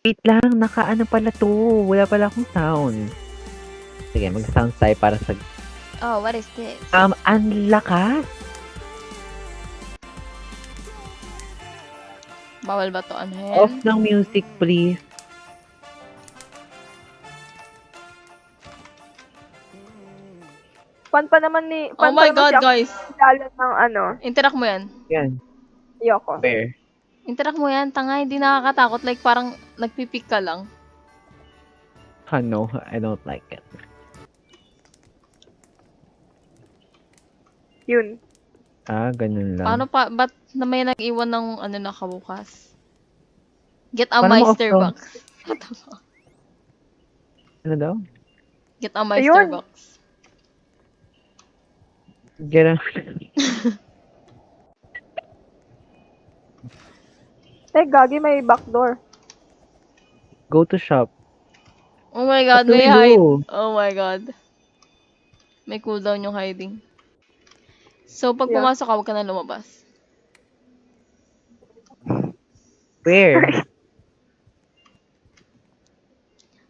Wait lang, naka-ano pala to. Wala pala akong sound. Sige, mag-sound tayo para sa... Oh, what is this? Ang lakas. Bawal ba to anuhin? Off ng music, please. Pan pa naman ni... Oh my God, guys. Lalan ng ano. Interact mo yan. Yan. Ayoko. Where? Interact mo yan. Tanga, hindi nakakatakot. Like, parang nagpipik ka lang. No, I don't like it. Yun. Ganun lang. Paano pa? Ba't na may nag-iwan ng ano na kabukas? Get a Paano mo Meister off to? box. What the fuck? Ano daw? Get a Meister Ayun. box. Get a... Gagi, may backdoor. Go to shop. Oh my God, What do may we hide. do? Oh my God. May cooldown yung hiding. So, pag Yeah. pumasok ka, huwag ka na lumabas. Where?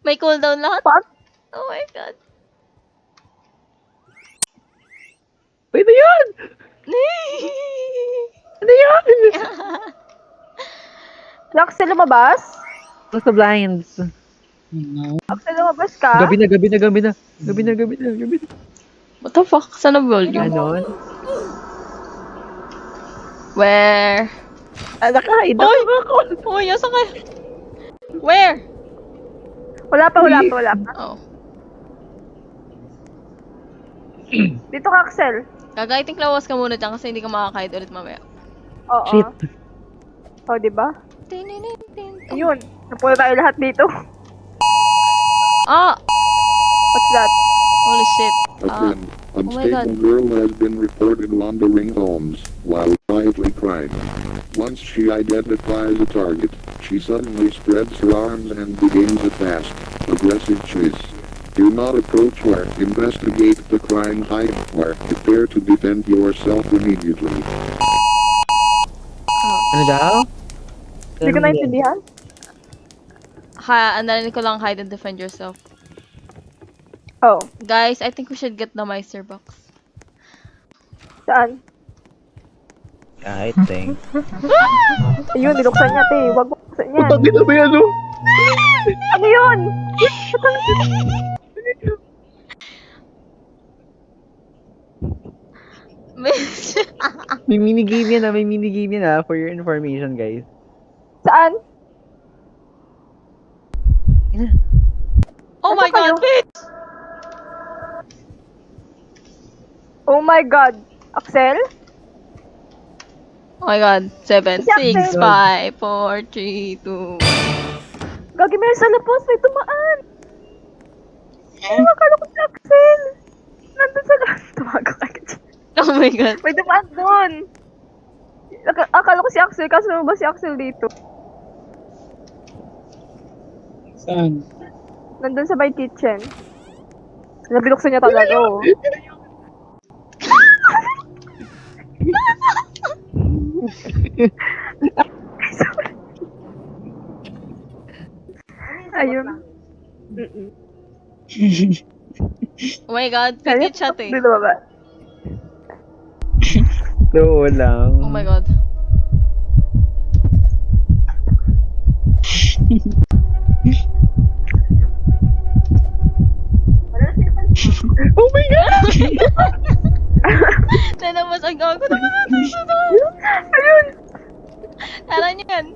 May cooldown lahat? What? Oh my God. Pwede yan! Ano yan? Axel, lumabas? Close the blinds. Axel, lumabas ka? Gabi na. Gabi na. What the fuck? Saan ang volume? Ganon. Where? Nakahide Oy! ako. Uy, asa ka? Where? Wala pa. Oh. Dito ka, Axel. Gaga, I think lawas ka muna dyan kasi hindi ka makakahid ulit mamaya. Oo. Shit. Oh, diba? Oh. Ayun. Napunta tayo lahat dito. Ah! What's that? Holy shit. A thin, my God. unstable girl has been reported wandering homes while quietly crying. Once she identifies a target, she suddenly spreads her arms and begins a fast, aggressive chase. Do not approach her, investigate the crime, hide, or prepare to defend yourself immediately. Ano daw? Hindi ko naintindihan. Narinig ko lang hide and defend yourself. Oh. Guys, I think we should get the Meister box. Saan? I think. Ayun, niluksan niya, te. Huwag mo buksan yan. Putang ina ba yan, no? Ano yun? May minigame yan for your information, guys. Saan? Oh my Nasaan God, kayo? bitch! Oh my God. Axel? Oh my God. 7, Si 6, Axel. 5, 4, 3, 2. Gagi, may sa labas. May tumaan. Ay, akala ko si Axel. Nandun sa labas. Tumago ka. Oh my God. May tumaan doon. Akala ko si Axel, kaso naman ba si Axel dito? Saan? Nandun sa my kitchen. Nabiluksan niya talaga, oh. Ayun. Mm-mm. Oh my God. Picket shot eh. Dito ba? So lang. Oh my God. Oh my God! Nanabas ang gago naman. Ayun! Tara niyo yan.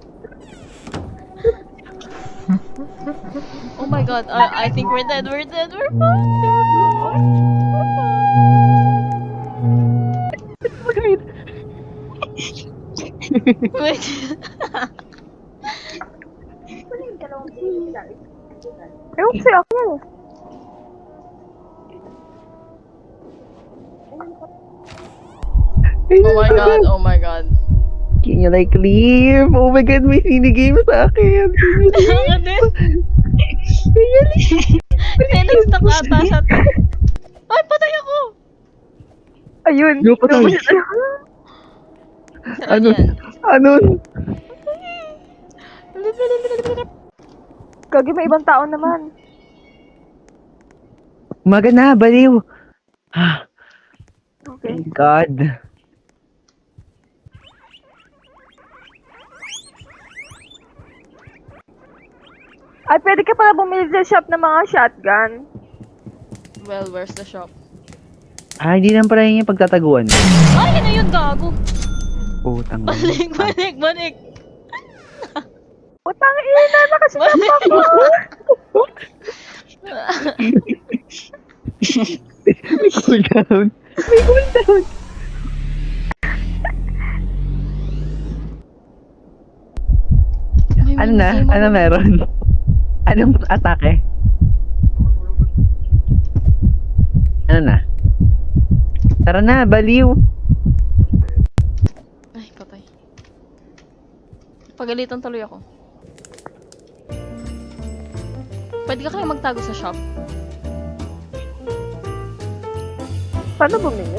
Oh my God. I think we're dead. We're fucked. Wait. Ewan ko sa'yo ako. Oh my God. Oh my God. Can you like leave? Oh my God, may sinigame sa akin. Ako din. Nag-stuck ata siya. Ay, patay ako! Ayun. Yo, patay. Saan Ano? yan? Ano? Gagi, may ibang tao naman. Umaga na, baliw. Okay. Thank God. Ay, pwede ka pala bumili sa shop ng mga shotgun. Well, where's the shop? Hindi naman pala yun yung pagtataguan. Ay, ano yun, gago? Putang. Balik. Putang ina, nakasinap ako. May cooldown. May cooldown. May Ano na? minigame Ano ako. meron? Anong atake? Ano na? Tara na, baliw. Ay, patay. Pagalitan tuloy ako. Pwede ka kayo magtago sa shop? Paano bumili?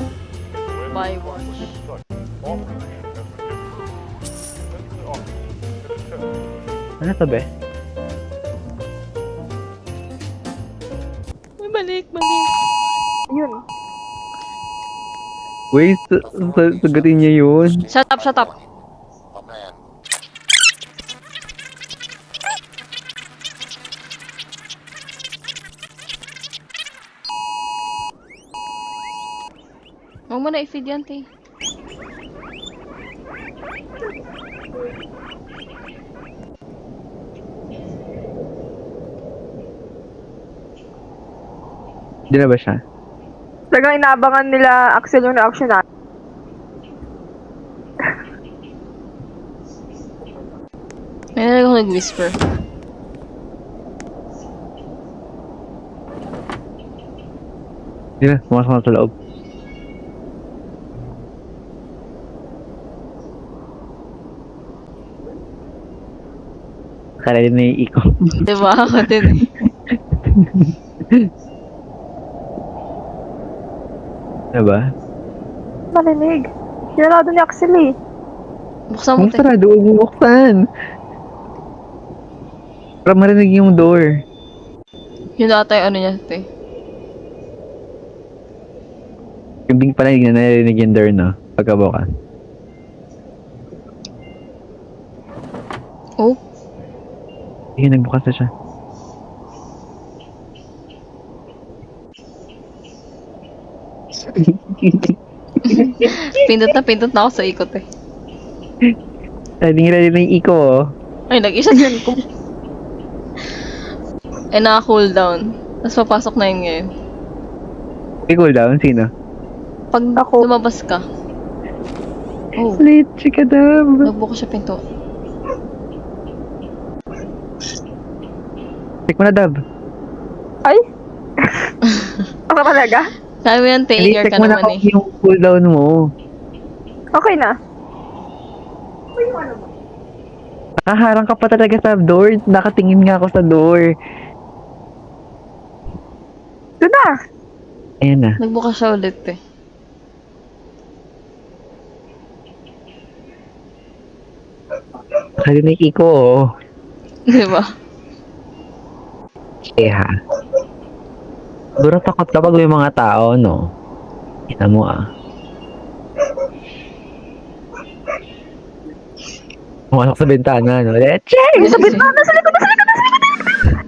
Buy watch. Ano to, be? Uy, balik. Yun. Wait, sagutin niya yun. Shut up. Huwag mo na i-feed yan, te. Di na ba siya? Talagang inaabangan nila Axel yung reaction natin. May nalaga ako nag-whisper. Di na, pumasok na sa loob. Kala din na yung iko. Diba? Ako din eh. Ano ba? Marinig. Sinarado ni Axel eh. Buksan mo, Kung te. sarado, huwag mo buksan. Para marinig yung door. Yun ata yung ano niya, te. Yung bing pala, hindi na narinig yung door, no? Pagkabukas. Oh, Ayun, nagbukas na siya. pindot na ako sa ikot eh. Ready na yung iko, oh. Ay, nag-isa yun ko. Eh, naka-cooldown. Tapos papasok na yun ngayon. May cooldown, sino? Pag Ako. lumabas ka. Oh, Late, chikadam. nagbukas siya pinto. Check mo na, Dab. Ay? Ako talaga? Sabi mo yan, Hindi, Taylor check ka mo na naman kung eh. yung cooldown mo. Okay na. Nakaharang ka pa talaga sa door. Nakatingin nga ako sa door. Doon na. Ayan na. Nagbukas siya ulit eh. Kaya na yung iko, oh. Di ba? Kaya. Siguro takot kapag may mga tao, no? Kita mo, ah. Pumasok sa bintana, no? Leche! Sa bintana, sa likod, sa likod, sa likod!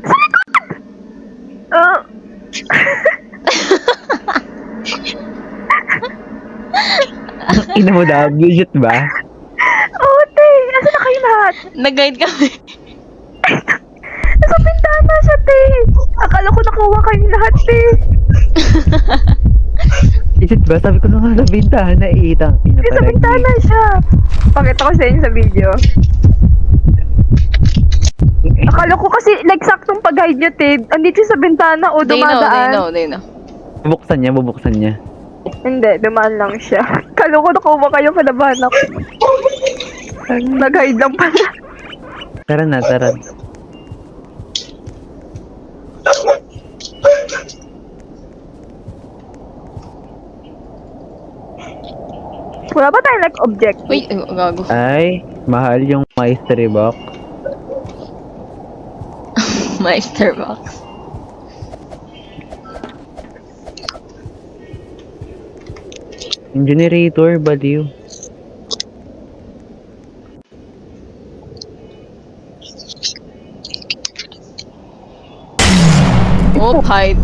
Sa likod! Ina mo, Dab. Legit ba? Oh, te! Nasa na kayo lahat? Nag-guide kami. Nasa bintana siya, te! Akala ko nakuha kayo lahat, te! Legit ba? Sabi ko na nga sa bintana, itang ina Nasa talaga. bintana siya! Pakita ko sa inyo sa video. Akala ko kasi, like, saktong pag-guide niya, te. Andito siya sa bintana o dumadaan. They know. Bubuksan niya. Hindi, dumaan lang siya. Akala ko nakuha kayo, palabahan ako. Nag-hide lang pala. Tara na, tara. Wala ba tayong like objective? Uy, gago. Ay, mahal yung mystery box. Meister box. Yung generator, baliw. Oh, hide.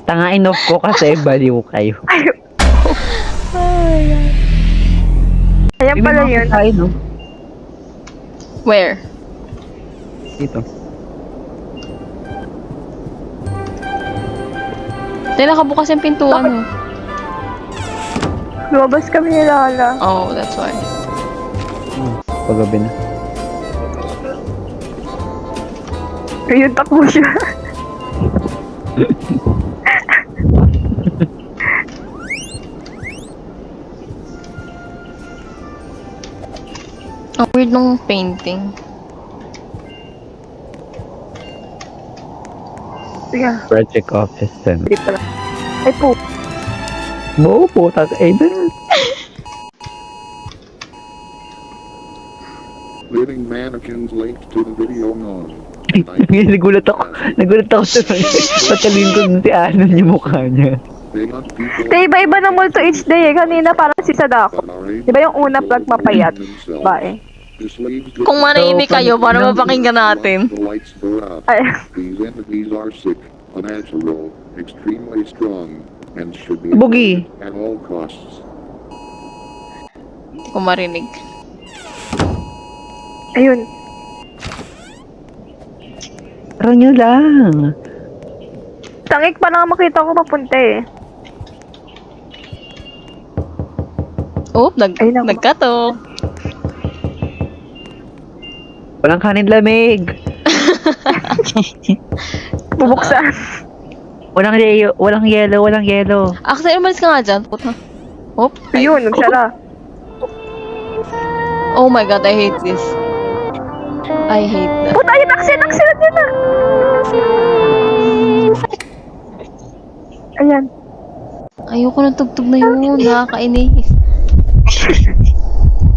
Tangain off ko kasi baliw kayo. Ayan pala yun. Ay, no? Where? Dito. Hindi nakabukas yung pintuan mo. Lumabas kami ni Lala. Oh, that's why. Paggabi na. Ayun, takbo siya. Ang weird nung painting. Sige, Project Office Center. hindi pala. Ay po. Oo po, Aiden. Living mannequins linked to the video known. Nagulat ako. Nagulat ako sa pagkalin ko si Anon yung mukha niya. They hunt people Kaya iba-iba ng multo each day eh. Kanina parang si Sadako. that are able Di ba yung una plug mapayat? themselves. Ba eh. The slaves get Kung manahimik kayo para mapakinggan natin. the lights go out. Ay, These entities are sick, unnatural, extremely strong, and should be Bugi. avoided at all costs. Hindi ko marinig. ayun. Tara nyo lang. Tangik pa lang makita ko papunta eh. Oh, Ay, naku. nagkato. Walang kanin lamig. Bubuksan. Walang yelo. Actually, umalis ka nga dyan. Puta. Oh, Ayun, nagsara. oh my god, I hate this. I hate that. Puta, ayun, aksin yun na. Ayan. Ayoko ng tugtog na yun. Nakakainis.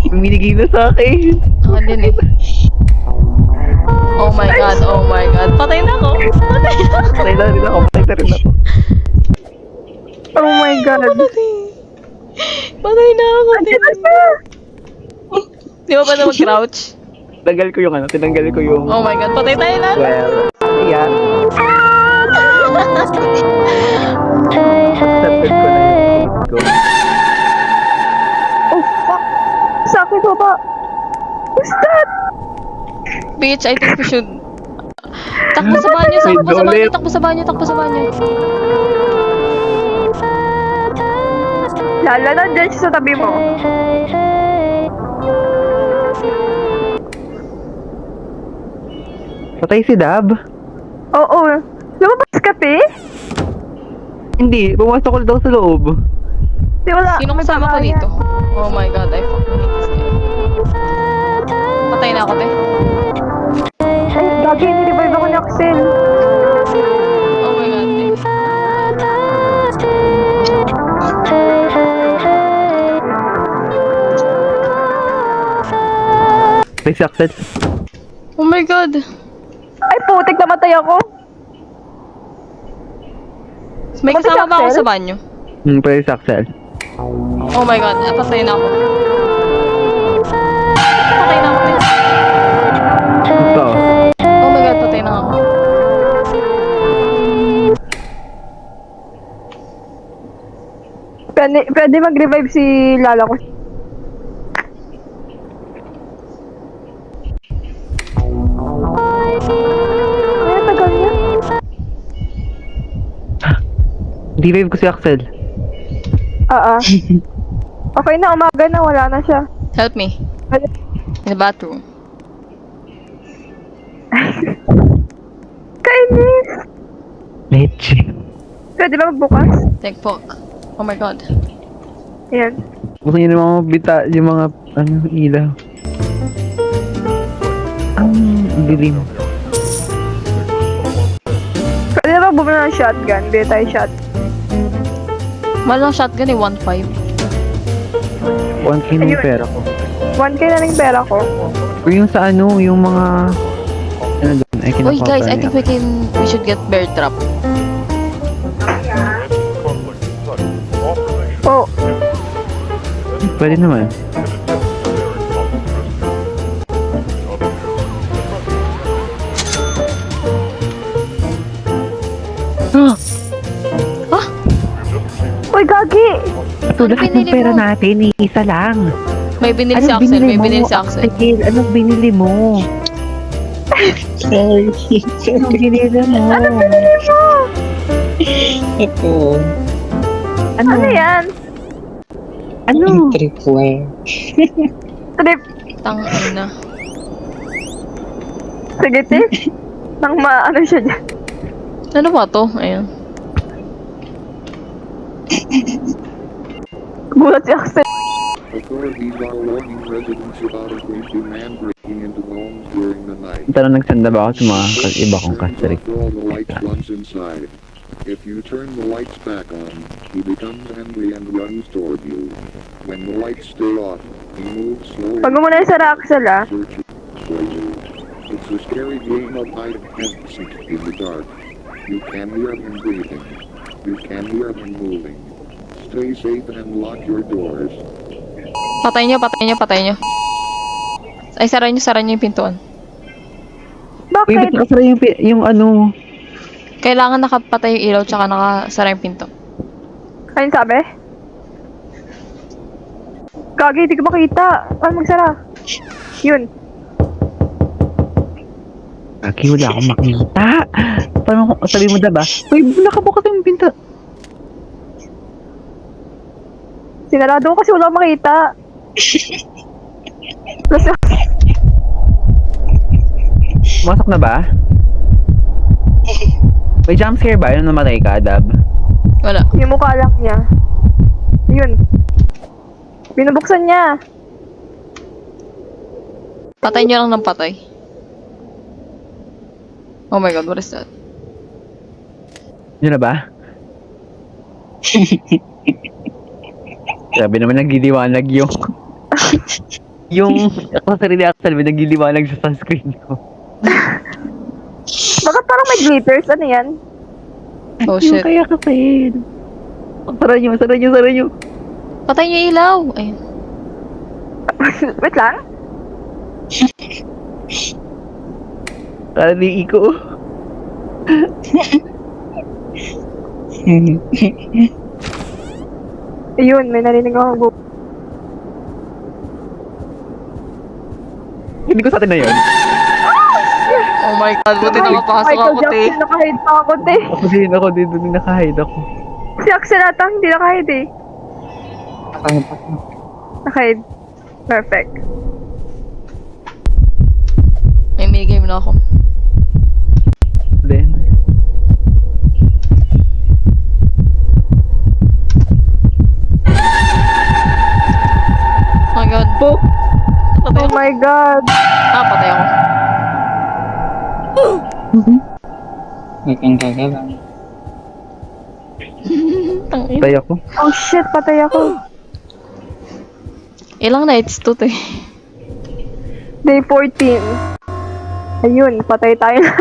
Binigay na sa akin. Ako din eh. Oh my god, oh my god. Patay na ako. Patay na ako. Patay na rin ako. Oh my God. Patay na ako. Andiyan na siya. Di ba pa na mag-crouch? Tinanggal ko yung... Oh my god, patay tayo lang. Well, yeah. Accepted ko na yung go. Oh, fuck. Sa akin baba. Who's that? Bitch, I think we should... Takbo sa banyo, takbo sa banyo. Lala, nandyan siya sa tabi mo. Patay si Dab? Oo. Lumabas ka, te? Hindi, pumasok ko daw sa loob. Di wala. Sino kasama ko dito? Oh my god, I fucking hate this game. Patay na ako, te. Ay, gagi, nirevive ako ni Axel. Oh my god, te. May success. Oh my god. Ay, putik, namatay ako. May Patay si kasama ba ako Axel? sa banyo? Pwede success. Oh my god, patay na ako. Patay na ako, te. Ito. Oh my god, patay na ako. Pwede mag-revive si Lala ko. Ay, tagal niya. D-Wave ko si Axel. Okay na, umaga na, wala na siya. Help me. In the bathroom. Kainis! Leche. Pwede ba magbukas? Take poke. Oh my god. Ayan. Gusto niyo naman mabita yung mga ilaw. Ang dilim. Pwede ba bumili ng shotgun? Bili tayo shot. Mahal ng shotgun eh, 1.5. 1K na yung Ayun. pera ko. 1K na rin pera ko. O yung sa ano, yung mga... Ano Ay, Uy kinukuha guys, pa I think niya. we should get bear trap. Oh, Pwede naman. Ah! uy, gagi! Ito, lahat ng binili pera mo? natin, isa lang. May binili si Anong Axel, may mo, binili si Axel. Axel? Anong binili mo? Sorry. Anong binili mo? Ito. Ano? Ano yan? Ano? Yung tripwire. Trip. Tangina. Sige, te. Nang ano siya dyan. Ano ba to? Ayun. Gulat si Axel. Authorities are warning residents about a creepy man breaking into homes during the night. Tanong nagsanda ba ako sa mga iba kong Turns kastrik? off all the lights once inside. If you turn the lights back on, he becomes angry and runs toward you. When the lights stay off, he moves slowly. Pag mo muna yung sa Axel, ah. Searching for you. It's a scary game of hide and seek in the dark. You can hear him breathing. You can hear him moving. Stay safe and lock your doors. Patay nyo, patay nyo, patay nyo. Ay, sara nyo yung pintuan. Uy, ba't Bakit? nakasara yung ano? Kailangan nakapatay yung ilaw tsaka nakasara yung pinto. Ayun sabi? Gagi, di ko makita. Ano magsara? Yun. Aki, wala akong makita. Paano kung sabi mo diba? Uy, nakabukas yung pinto. Sinarado ko kasi wala akong makita. Plus, Masok na ba? May jumpscare ba? Yung namatay ka, Dab? Wala. yung mukha lang niya. Yun. Binubuksan niya. Patay nyo lang ng patay. Oh my god, what is that? Yun na ba? Sabi naman nagliliwanag yung... yung... Ako sarili Axel, may nagliliwanag sa sunscreen ko. Bakit parang may glitters? Ano yan? Oh Yung shit. kaya kasi... Sara nyo, sara nyo, sara nyo. Patay nyo yung ilaw! Ayun. Wait lang. Kala ni Iko. Yun, may narinig akong Hindi ko sa atin na yun. Oh my god, buti nakapasok Michael ako, te. Jackson, nakahide pa ako, te. Ako din, nakahide ako. Si Axel ata, hindi nakahide eh. Nakahide. Perfect. May minigame na ako. Then, Oh my god. po! Patay Oh ako. my God. Ah, patay ako. Huwag kang gagalang. Tangin. Tay ako. Oh shit, patay ako. Ilang nights to, te? Day 14. Ayun, patay tayo na.